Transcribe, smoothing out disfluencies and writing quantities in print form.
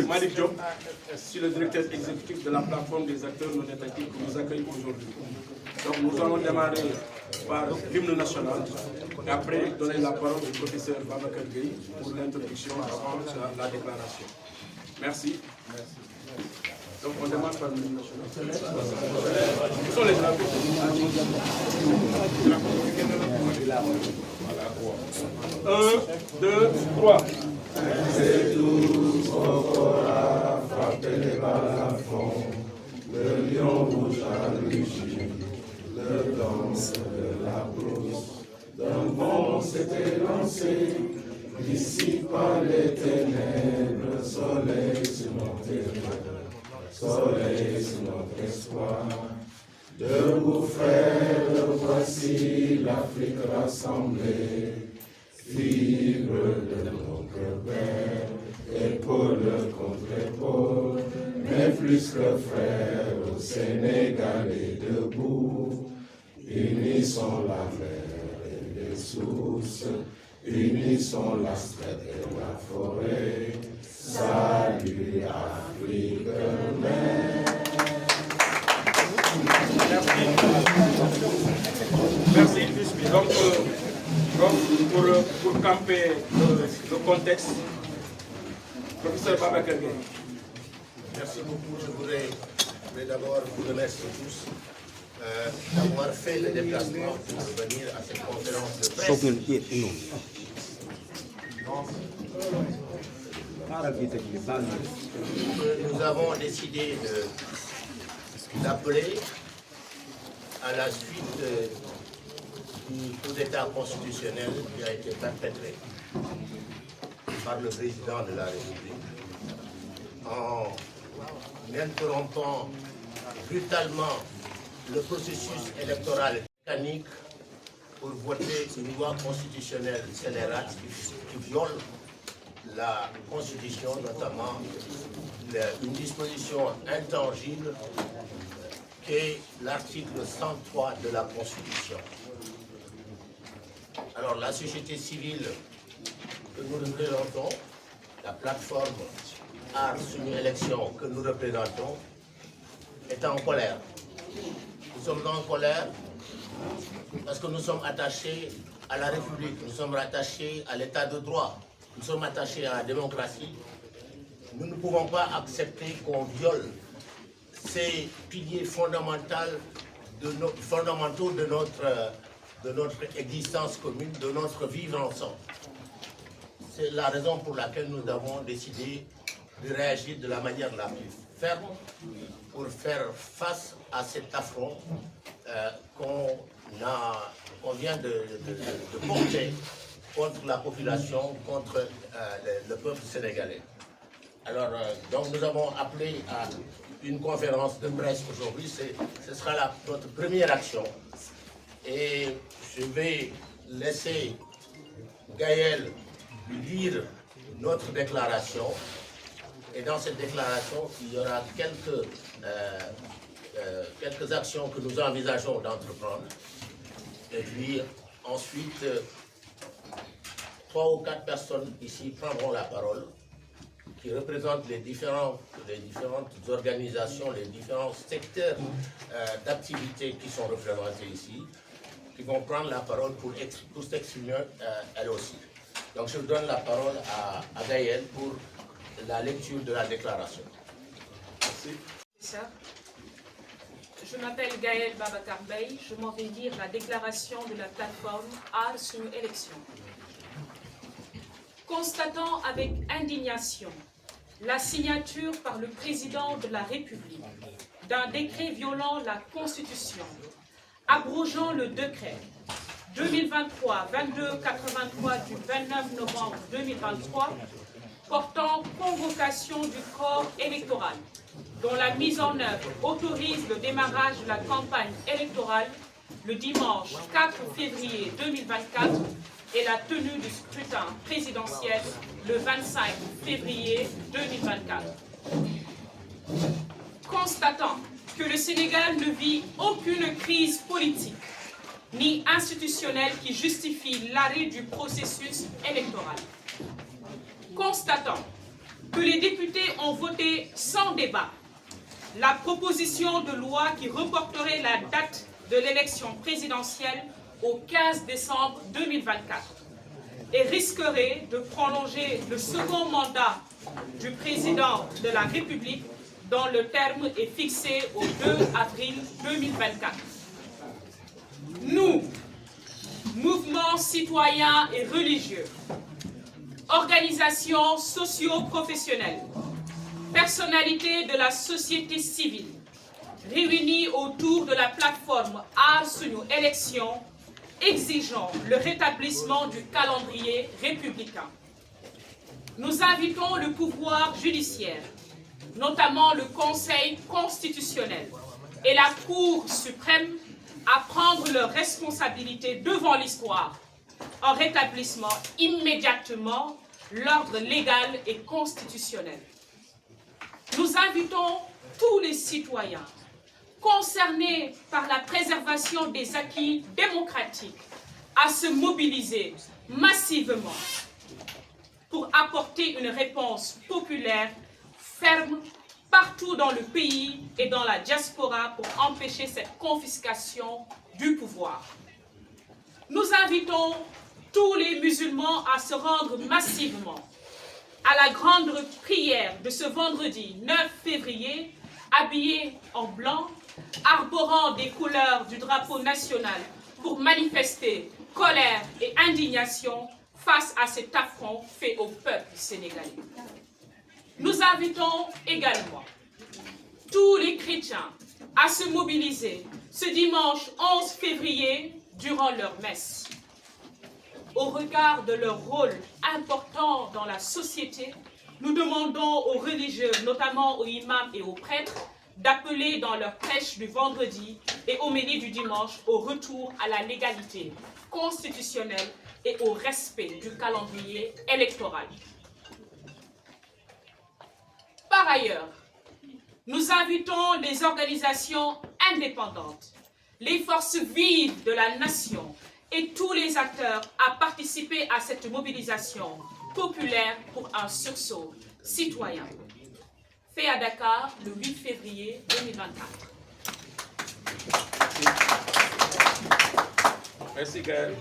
Malik Diop, je suis le directeur exécutif de la plateforme des acteurs non étatiques qui nous accueille aujourd'hui. Donc nous allons démarrer par l'hymne national et après donner la parole au professeur Babacar Gueye pour l'introduction avant la déclaration. Merci. Donc on démarre par l'hymne national. Où sont les drapeaux? 1, 2, 3. C'est tous Cora, frappez les balafons, le lion rouge a rugi, le danse de la brousse, d'un bond s'était lancé, ici par les ténèbres, soleil sur notre terre, soleil sur notre espoir. Debout frères, voici l'Afrique rassemblée, fibre de notre père, épaule contre épaule, mais plus que frères, au Sénégal est debout. Unissons la mer et les sources, unissons la steppe et la forêt. Salut Afrique, mère. Merci. Donc, pour camper le contexte, professeur Babacar Gueye. Merci beaucoup. Je voudrais d'abord vous remercier tous d'avoir fait le déplacement pour venir à cette conférence de presse. Nous avons décidé d'appeler à la suite du coup d'État constitutionnel qui a été perpétré par le président de la République en interrompant brutalement le processus électoral mécanique pour voter une loi constitutionnelle scélérate qui viole la Constitution, notamment une disposition intangible qui est l'article 103 de la Constitution. Alors la société civile que nous représentons, la plateforme Art Soumis Élection que nous représentons, est en colère. Nous sommes en colère parce que nous sommes attachés à la République, nous sommes attachés à l'état de droit, nous sommes attachés à la démocratie. Nous ne pouvons pas accepter qu'on viole ces piliers fondamentaux de notre existence commune, de notre vivre ensemble. C'est la raison pour laquelle nous avons décidé de réagir de la manière la plus ferme pour faire face à cet affront qu'on vient de porter contre la population, contre le peuple sénégalais. Alors, donc nous avons appelé à une conférence de presse aujourd'hui, ce sera notre première action. Et je vais laisser Gaël lire notre déclaration. Et dans cette déclaration, il y aura quelques actions que nous envisageons d'entreprendre. Et puis ensuite, 3 ou 4 personnes ici prendront la parole, qui représentent les différentes organisations, les différents secteurs d'activité qui sont représentés ici, qui vont prendre la parole pour s'exprimer elles aussi. Donc je donne la parole à Gaël pour la lecture de la déclaration. Merci. Je m'appelle Gaël Babacar Gueye, je m'en vais lire la déclaration de la plateforme Art Soumis Élection. Constatant avec indignation la signature par le président de la République d'un décret violant la Constitution, abrogeant le décret 2023-2283 du 29 novembre 2023 portant convocation du corps électoral, dont la mise en œuvre autorise le démarrage de la campagne électorale le dimanche 4 février 2024 et la tenue du scrutin présidentiel le 25 février 2024. Constatant que le Sénégal ne vit aucune crise politique ni institutionnelle qui justifie l'arrêt du processus électoral. Constatant que les députés ont voté sans débat la proposition de loi qui reporterait la date de l'élection présidentielle au 15 décembre 2024 et risquerait de prolonger le second mandat du président de la République dont le terme est fixé au 2 avril 2024. Nous, mouvements citoyens et religieux, organisations socio-professionnelles, personnalités de la société civile, réunies autour de la plateforme Aar Sunu Élection, exigeant le rétablissement du calendrier républicain. Nous invitons le pouvoir judiciaire, notamment le Conseil constitutionnel et la Cour suprême, à prendre leurs responsabilités devant l'histoire en rétablissant immédiatement l'ordre légal et constitutionnel. Nous invitons tous les citoyens concernés par la préservation des acquis démocratiques à se mobiliser massivement pour apporter une réponse populaire ferme partout dans le pays et dans la diaspora pour empêcher cette confiscation du pouvoir. Nous invitons tous les musulmans à se rendre massivement à la grande prière de ce vendredi 9 février, habillés en blanc, arborant des couleurs du drapeau national pour manifester colère et indignation face à cet affront fait au peuple sénégalais. Nous invitons également tous les chrétiens à se mobiliser ce dimanche 11 février durant leur messe. Au regard de leur rôle important dans la société, nous demandons aux religieux, notamment aux imams et aux prêtres, d'appeler dans leur prêche du vendredi et au homélie du dimanche au retour à la légalité constitutionnelle et au respect du calendrier électoral. Par ailleurs, nous invitons les organisations indépendantes, les forces vives de la nation et tous les acteurs à participer à cette mobilisation populaire pour un sursaut citoyen. Fait à Dakar le 8 février 2024. Merci, Gaël.